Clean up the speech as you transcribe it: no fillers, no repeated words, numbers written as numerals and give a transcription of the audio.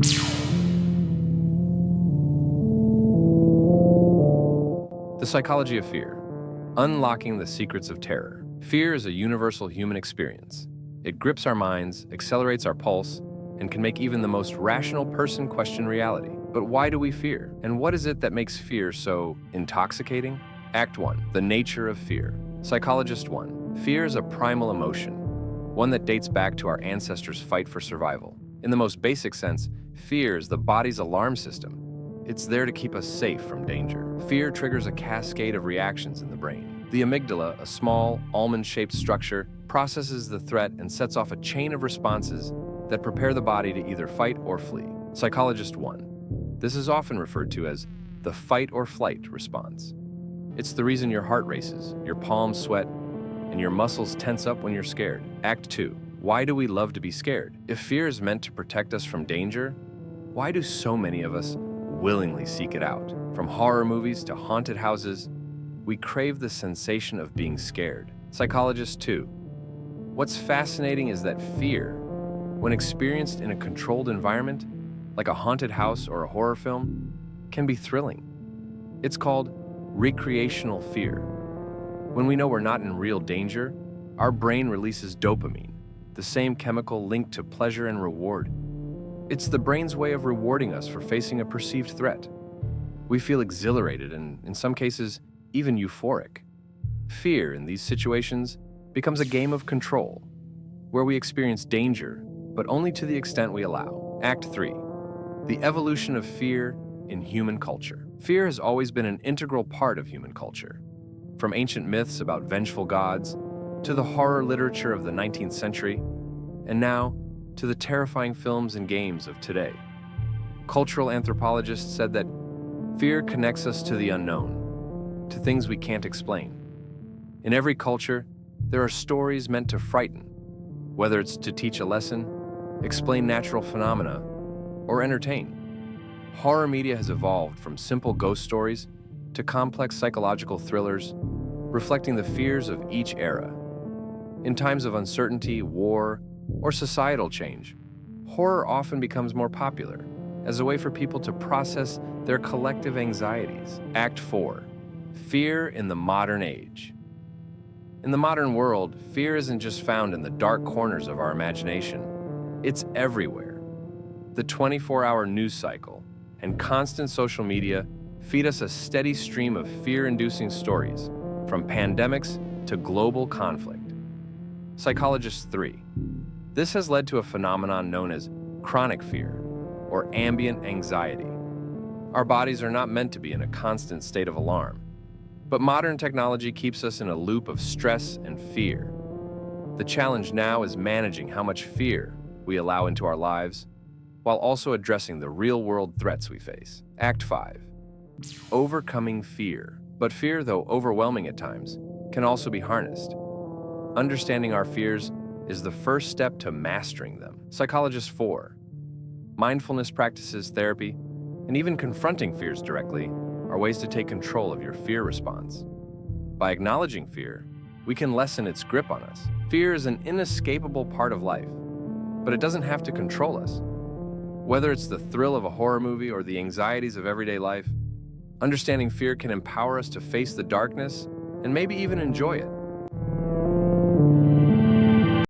The psychology of fear. Unlocking the secrets of terror. Fear is a universal human experience. It grips our minds, accelerates our pulse, and can make even the most rational person question reality. But why do we fear? And what is it that makes fear so intoxicating? Act 1. The nature of fear. Psychologist 1. Fear is a primal emotion, one that dates back to our ancestors' fight for survival. In the most basic sense, fear is the body's alarm system. It's there to keep us safe from danger. Fear triggers a cascade of reactions in the brain. The amygdala, a small, almond-shaped structure, processes the threat and sets off a chain of responses that prepare the body to either fight or flee. Psychologist 1. This is often referred to as the fight or flight response. It's the reason your heart races, your palms sweat, and your muscles tense up when you're scared. Act 2. Why do we love to be scared? If fear is meant to protect us from danger, why do so many of us willingly seek it out? From horror movies to haunted houses, we crave the sensation of being scared. Psychologist 2. What's fascinating is that fear, when experienced in a controlled environment, like a haunted house or a horror film, can be thrilling. It's called recreational fear. When we know we're not in real danger, our brain releases dopamine, the same chemical linked to pleasure and reward. It's the brain's way of rewarding us for facing a perceived threat. We feel exhilarated and, in some cases, even euphoric. Fear in these situations becomes a game of control, where we experience danger, but only to the extent we allow. Act 3. The evolution of fear in human culture. Fear has always been an integral part of human culture. From ancient myths about vengeful gods, to the horror literature of the 19th century, and now to the terrifying films and games of today. Cultural anthropologists said that fear connects us to the unknown, to things we can't explain. In every culture, there are stories meant to frighten, whether it's to teach a lesson, explain natural phenomena, or entertain. Horror media has evolved from simple ghost stories to complex psychological thrillers, reflecting the fears of each era. In times of uncertainty, war, or societal change, horror often becomes more popular as a way for people to process their collective anxieties. Act 4. Fear in the modern age. In the modern world, fear isn't just found in the dark corners of our imagination. It's everywhere. The 24-hour news cycle and constant social media feed us a steady stream of fear-inducing stories, from pandemics to global conflict. Psychologist 3. This has led to a phenomenon known as chronic fear, or ambient anxiety. Our bodies are not meant to be in a constant state of alarm, but modern technology keeps us in a loop of stress and fear. The challenge now is managing how much fear we allow into our lives, while also addressing the real-world threats we face. Act 5. Overcoming fear. But fear, though overwhelming at times, can also be harnessed. Understanding our fears is the first step to mastering them. Psychologist 4. Mindfulness practices, therapy, and even confronting fears directly are ways to take control of your fear response. By acknowledging fear, we can lessen its grip on us. Fear is an inescapable part of life, but it doesn't have to control us. Whether it's the thrill of a horror movie or the anxieties of everyday life, understanding fear can empower us to face the darkness and maybe even enjoy it.